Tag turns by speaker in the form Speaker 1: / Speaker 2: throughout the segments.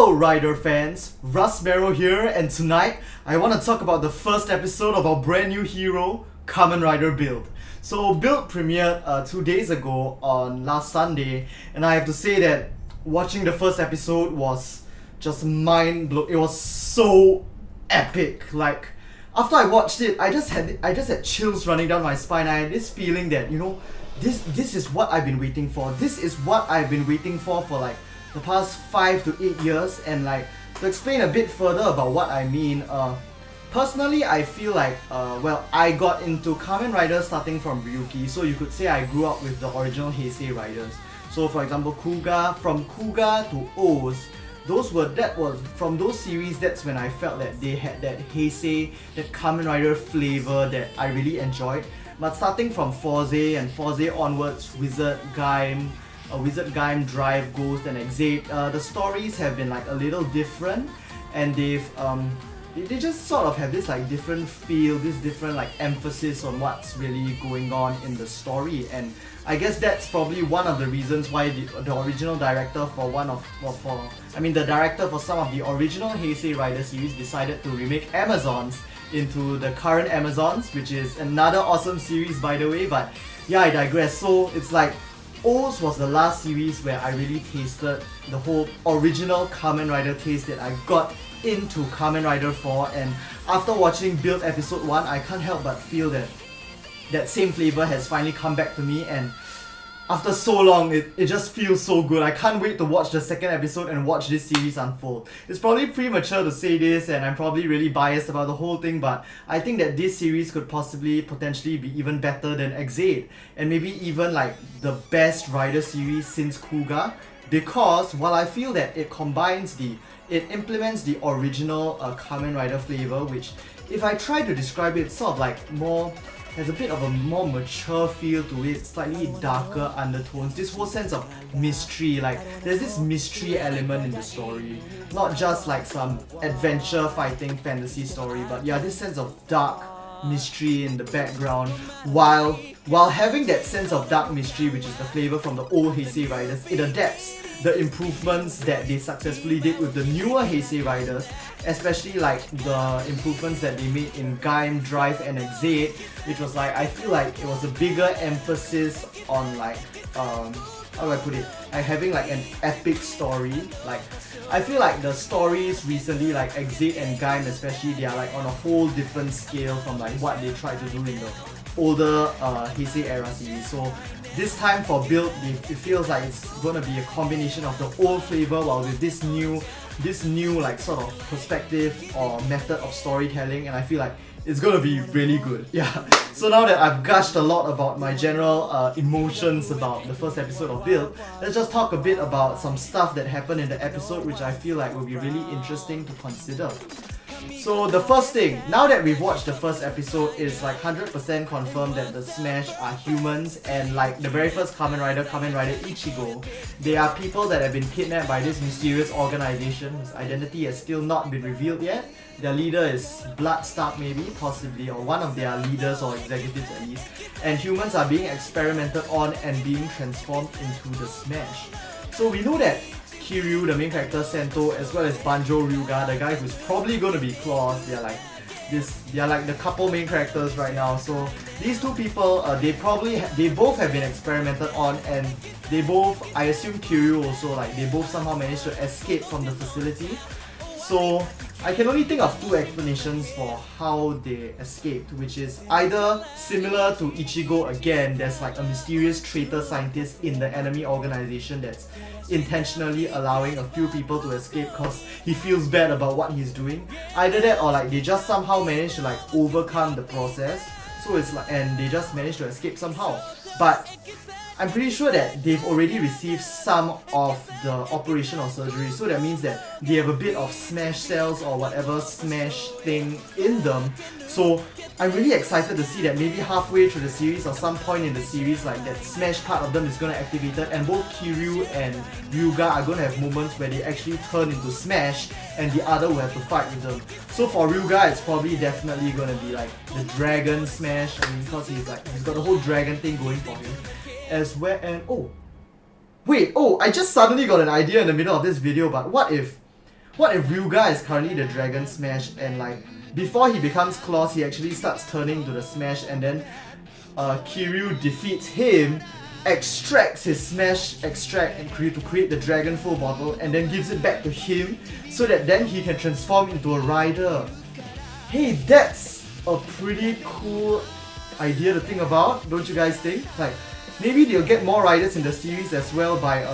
Speaker 1: Hello Rider fans, rustmarrow here, and tonight I want to talk about the first episode of our brand new hero, Kamen Rider Build. So Build premiered 2 days ago on last Sunday, and I have to say that watching the first episode was just mind-blowing. It was so epic. Like, after I watched it, I just had chills running down my spine. I had this feeling that, this is what I've been waiting for. This is what I've been waiting for like the past 5 to 8 years. And like, to explain a bit further about what I mean, personally I feel like I got into Kamen Rider starting from Ryuki, so you could say I grew up with the original Heisei riders. So for example, from Kuga to O's, that was from those series. That's when I felt that they had that Heisei, that Kamen Rider flavor that I really enjoyed. But starting from Forze and Forze onwards, Wizard Gaim, Drive, Ghost and Exate, the stories have been like a little different, and they just sort of have this like different feel, this different like emphasis on what's really going on in the story. And I guess that's probably one of the reasons why the original director the director for some of the original Heisei Rider series decided to remake Amazons into the current Amazons, which is another awesome series by the way. But yeah, I digress. So it's like O's was the last series where I really tasted the whole original Kamen Rider taste that I got into Kamen Rider 4, and after watching Build episode 1, I can't help but feel that same flavor has finally come back to me, and after so long, it just feels so good. I can't wait to watch the second episode and watch this series unfold. It's probably premature to say this, and I'm probably really biased about the whole thing, but I think that this series could potentially be even better than Exate, and maybe even like the best Rider series since Kuga, because while I feel that it implements the original Kamen Rider flavor, which if I try to describe it, it's sort of like has a bit of a more mature feel to it, slightly darker undertones, this whole sense of mystery. Like, there's this mystery element in the story, not just like some adventure fighting fantasy story, but yeah, this sense of dark mystery in the background, while having that sense of dark mystery, which is the flavor from the old Heisei Riders. It adapts the improvements that they successfully did with the newer Heisei Riders, especially like the improvements that they made in Gaim, Drive and Exate, which was like, I feel like it was a bigger emphasis on like, how do I put it, like having like an epic story. Like, I feel like the stories recently, like Exate and Gaim especially, they are like on a whole different scale from like what they tried to do in the older Heisei era series. So this time for Build, it feels like it's gonna be a combination of the old flavor while with this new like sort of perspective or method of storytelling, and I feel like it's gonna be really good. Yeah. So now that I've gushed a lot about my general emotions about the first episode of Build, let's just talk a bit about some stuff that happened in the episode which I feel like will be really interesting to consider. So the first thing, now that we've watched the first episode, it's like 100% confirmed that the Smash are humans, and like the very first Kamen Rider Ichigo, they are people that have been kidnapped by this mysterious organization whose identity has still not been revealed yet. Their leader is Bloodstark maybe, possibly, or one of their leaders or executives at least, and humans are being experimented on and being transformed into the Smash. So we know that Kiryu, the main character, Sento, as well as Banjo Ryuga, the guy who's probably gonna be Claws, they are like the couple main characters right now. So these two people, they both have been experimented on, and they both, I assume Kiryu also, like they both somehow managed to escape from the facility. So I can only think of two explanations for how they escaped, which is either similar to Ichigo again, there's like a mysterious traitor scientist in the enemy organization that's intentionally allowing a few people to escape because he feels bad about what he's doing. Either that, or like they just somehow managed to like overcome the process, so it's like, and they just managed to escape somehow. But I'm pretty sure that they've already received some of the operational surgery, so that means that they have a bit of Smash cells or whatever Smash thing in them. So I'm really excited to see that maybe halfway through the series or some point in the series, like that Smash part of them is going to activate it, and both Kiryu and Ryuga are going to have moments where they actually turn into Smash and the other will have to fight with them. So for Ryuga, it's probably definitely going to be like the Dragon Smash, I mean, because he's got the whole dragon thing going for him. As well, and I just suddenly got an idea in the middle of this video, but what if what if Ryuga is currently the Dragon Smash and like before he becomes Claws, he actually starts turning to the Smash and then Kiryu defeats him, extracts his Smash extract and to create the Dragon Full bottle and then gives it back to him so that then he can transform into a rider. Hey, that's a pretty cool idea to think about, don't you guys think? Like, maybe they'll get more riders in the series as well by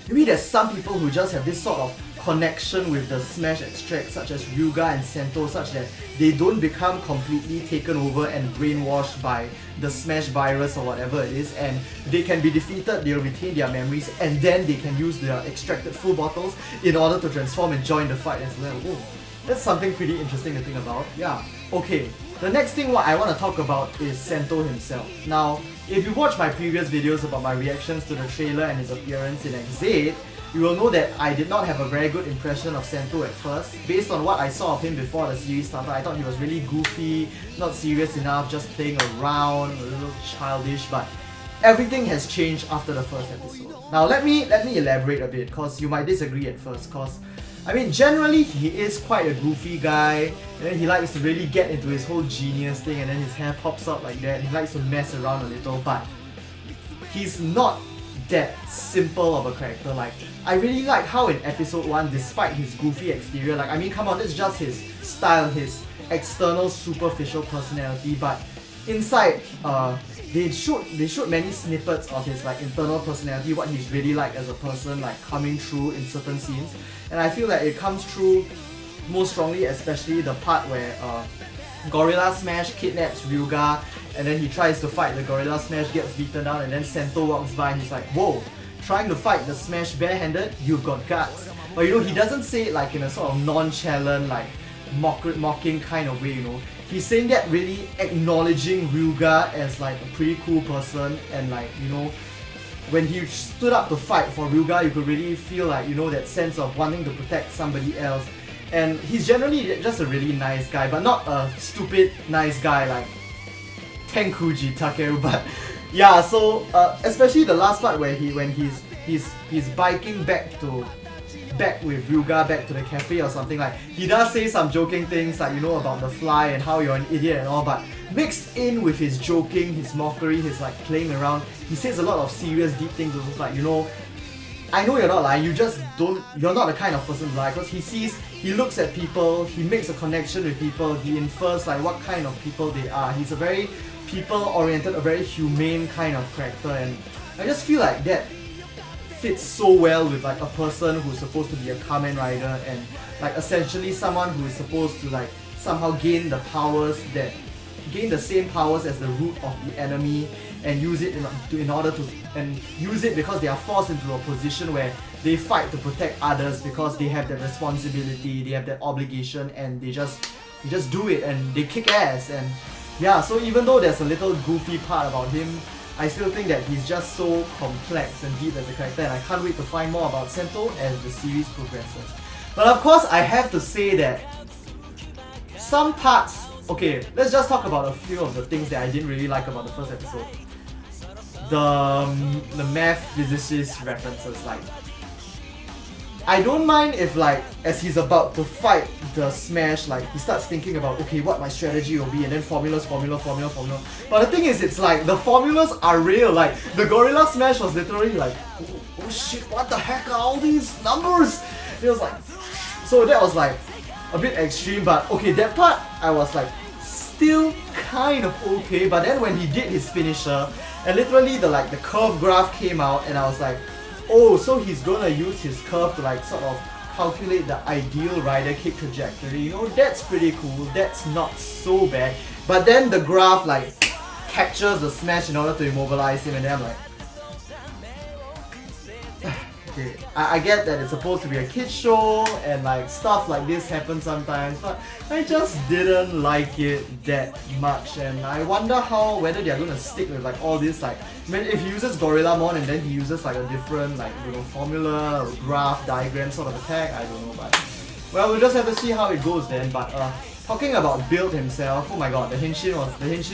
Speaker 1: maybe there's some people who just have this sort of connection with the Smash extract such as Ryuga and Sento such that they don't become completely taken over and brainwashed by the Smash virus or whatever it is, and they can be defeated, they'll retain their memories, and then they can use their extracted full bottles in order to transform and join the fight as well. Whoa, that's something pretty interesting to think about. Yeah, okay. The next thing what I want to talk about is Sento himself. Now, if you watched my previous videos about my reactions to the trailer and his appearance in X8, you will know that I did not have a very good impression of Sento at first. Based on what I saw of him before the series started, I thought he was really goofy, not serious enough, just playing around, a little childish, but everything has changed after the first episode. Now let me elaborate a bit, because you might disagree at first, because I mean, generally he is quite a goofy guy, and then he likes to really get into his whole genius thing, and then his hair pops up like that, he likes to mess around a little, but he's not that simple of a character. Like, I really like how in episode 1, despite his goofy exterior, like, I mean, come on, it's just his style, his external superficial personality, but inside, they showed many snippets of his like internal personality, what he's really like as a person, like coming through in certain scenes, and I feel that it comes through most strongly, especially the part where Gorilla Smash kidnaps Ryuga, and then he tries to fight the Gorilla Smash, gets beaten down, and then Sento walks by and he's like, whoa, trying to fight the Smash barehanded? You've got guts. But you know, he doesn't say it like in a sort of nonchalant, like mocking kind of way, you know. He's saying that really acknowledging Ryuga as like a pretty cool person, and like, you know, when he stood up to fight for Ryuga, you could really feel like, you know, that sense of wanting to protect somebody else. And he's generally just a really nice guy, but not a stupid nice guy like Tenkuji Takeru. But yeah, so especially the last part where when he's biking back with Ryuga back to the cafe or something, like he does say some joking things like, you know, about the fly and how you're an idiot and all, but mixed in with his joking, his mockery, his like playing around, he says a lot of serious deep things. It's like, you know, I know you're not lying, you're not the kind of person to lie, because he looks at people, he makes a connection with people, he infers like what kind of people they are. He's a very people-oriented, a very humane kind of character, and I just feel like that fits so well with like a person who's supposed to be a Kamen Rider and like essentially someone who is supposed to like somehow gain the same powers as the root of the enemy and use it use it because they are forced into a position where they fight to protect others because they have that responsibility, they have that obligation, and they just do it and they kick ass. And yeah, so even though there's a little goofy part about him, I still think that he's just so complex and deep as a character, and I can't wait to find more about Sento as the series progresses. But of course, I have to say that some parts... Okay, let's just talk about a few of the things that I didn't really like about the first episode. The math physicist references, like... I don't mind if like, as he's about to fight the Smash, like he starts thinking about, okay, what my strategy will be, and then formula. But the thing is, it's like, the formulas are real, like the Gorilla Smash was literally like, oh shit, what the heck are all these numbers? It was like, so that was like a bit extreme, but okay, that part I was like, still kind of okay, but then when he did his finisher, and literally the curve graph came out, and I was like, oh, so he's gonna use his curve to like sort of calculate the ideal rider kick trajectory. You know, that's pretty cool, that's not so bad. But then the graph like captures the Smash in order to immobilize him, and then I'm like, okay, I get that it's supposed to be a kid's show and like stuff like this happens sometimes, but I just didn't like it that much, and I wonder whether they're gonna stick with like all this, like, I mean, if he uses Gorillamon and then he uses like a different like, you know, formula or graph diagram sort of attack, I don't know, but well, we'll just have to see how it goes then. But talking about Build himself, oh my god, the Henshin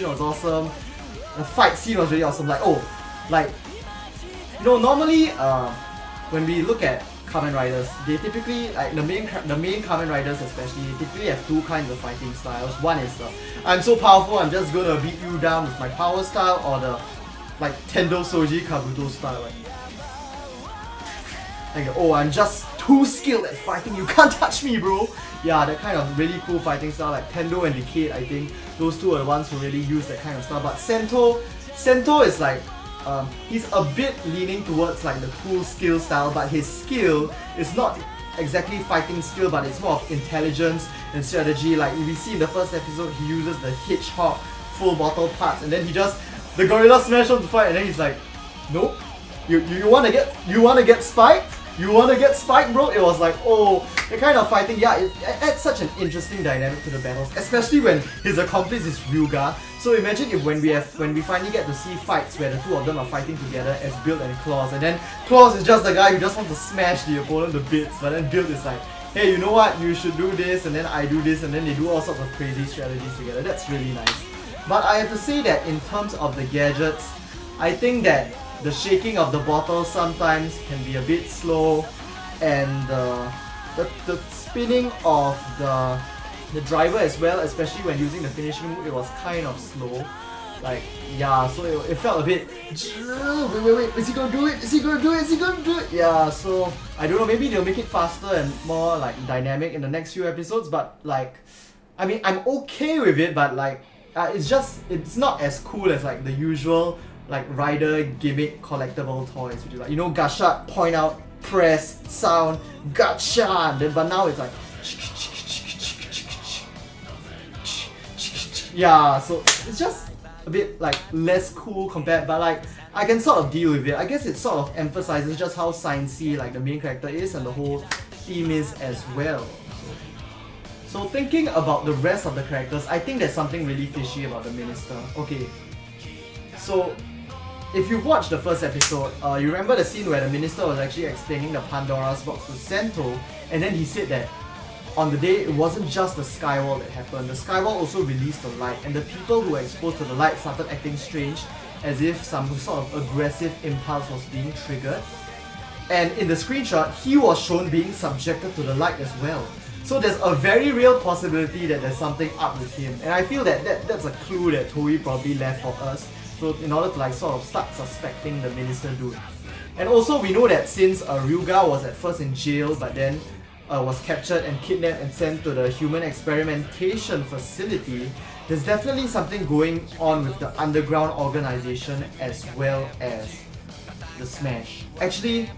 Speaker 1: was awesome. The fight scene was really awesome. Like, oh, like, you know, normally when we look at Kamen Riders. They typically, like the main Kamen Riders especially, they typically have two kinds of fighting styles. One is the I'm so powerful, I'm just gonna beat you down with my power style, or the like Tendo Soji Kabuto style. Like oh, I'm just too skilled at fighting, you can't touch me, bro. Yeah, that kind of really cool fighting style, like Tendo and Decade. I think those two are the ones who really use that kind of style. But Sento is like he's a bit leaning towards like the cool skill style, but his skill is not exactly fighting skill, but it's more of intelligence and strategy. Like we see in the first episode, he uses the hedgehog full bottle parts, and then he just the gorilla smash on the fight, and then he's like, nope, you wanna get spiked? You wanna get spiked, bro? It was like, oh, the kind of fighting, yeah, it adds such an interesting dynamic to the battles, especially when his accomplice is Ryuga. So imagine if when we finally get to see fights where the two of them are fighting together as Build and Claws, and then Claws is just the guy who just wants to smash the opponent to bits, but then Build is like, hey, you know what, you should do this, and then I do this, and then they do all sorts of crazy strategies together. That's really nice. But I have to say that in terms of the gadgets, I think that the shaking of the bottle sometimes can be a bit slow, and the spinning of the driver as well, especially when using the finishing move, it was kind of slow. Like, yeah, so it felt a bit, wait, is he gonna do it? Is he gonna do it? Is he gonna do it? Yeah, so I don't know, maybe they'll make it faster and more like dynamic in the next few episodes, but like, I mean, I'm okay with it, but like, it's not as cool as like the usual like rider gimmick collectible toys, which is like, you know, gacha, point out, press, sound, gacha, but now it's like yeah, so it's just a bit like less cool compared, but like I can sort of deal with it. I guess it sort of emphasizes just how sciencey like the main character is and the whole theme is as well. So thinking about the rest of the characters, I think there's something really fishy about the minister. Okay, so if you've watched the first episode, you remember the scene where the minister was actually explaining the Pandora's box to Sento, and then he said that on the day it wasn't just the skywall that happened. The skywall also released the light, and the people who were exposed to the light started acting strange, as if some sort of aggressive impulse was being triggered. And in the screenshot, he was shown being subjected to the light as well. So there's a very real possibility that there's something up with him, and I feel that that's a clue that Toei probably left for us. So in order to like sort of start suspecting the minister dude. And also we know that since Ryuga was at first in jail, but then was captured and kidnapped and sent to the human experimentation facility, there's definitely something going on with the underground organization as well as the Smash. Actually,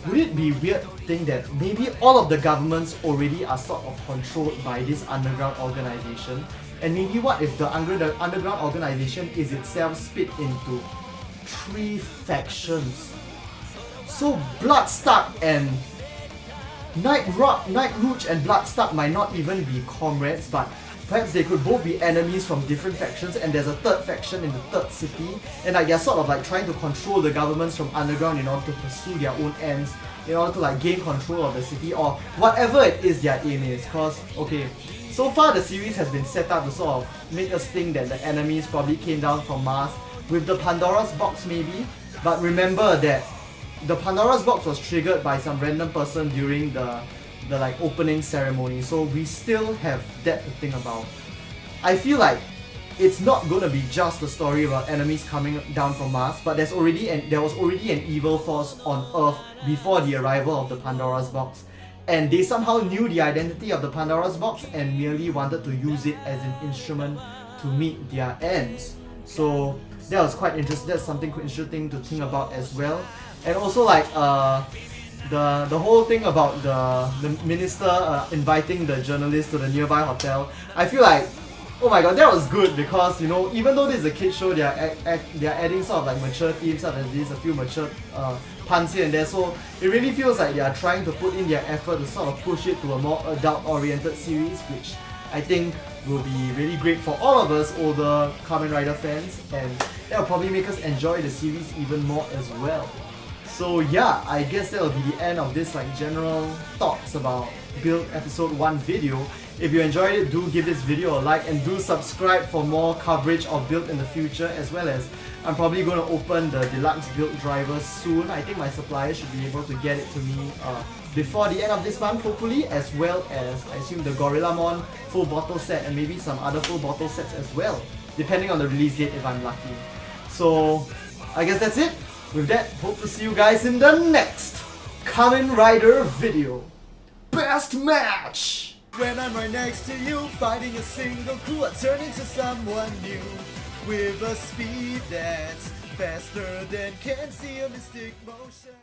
Speaker 1: would it be weird to think that maybe all of the governments already are sort of controlled by this underground organization? And maybe what if the underground organization is itself split into 3 factions? So Bloodstark and Night Rouge and Bloodstark might not even be comrades, but perhaps they could both be enemies from different factions, and there's a 3rd faction in the 3rd city, and like they're sort of like trying to control the governments from underground in order to pursue their own ends, in order to like gain control of the city, or whatever it is their aim is. Cause okay, so far the series has been set up to sort of make us think that the enemies probably came down from Mars with the Pandora's box maybe, but remember that the Pandora's box was triggered by some random person during the like opening ceremony, so we still have that to think about. I feel like it's not gonna be just a story about enemies coming down from Mars, but there was already an evil force on Earth before the arrival of the Pandora's box, and they somehow knew the identity of the Pandora's box and merely wanted to use it as an instrument to meet their ends. So that was quite interesting. That's something quite interesting to think about as well. And also like the whole thing about the minister inviting the journalist to the nearby hotel, I feel like, oh my god, that was good, because you know, even though this is a kids show, they are adding sort of like mature themes such as this, a few mature puns here and there, so it really feels like they are trying to put in their effort to sort of push it to a more adult-oriented series, which I think will be really great for all of us older Kamen Rider fans, and that will probably make us enjoy the series even more as well. So yeah, I guess that will be the end of this like general thoughts about Build episode 1 video. If you enjoyed it, do give this video a like and do subscribe for more coverage of Build in the future, as well as I'm probably going to open the deluxe Build driver soon. I think my supplier should be able to get it to me before the end of this month hopefully, as well as I assume the Gorillamon full bottle set and maybe some other full bottle sets as well, depending on the release date if I'm lucky. So I guess that's it. With that, hope to see you guys in the next Kamen Rider video. Best match! When I'm right next to you, fighting a single crew, I turn into someone new with a speed that's faster than can see a mystic motion.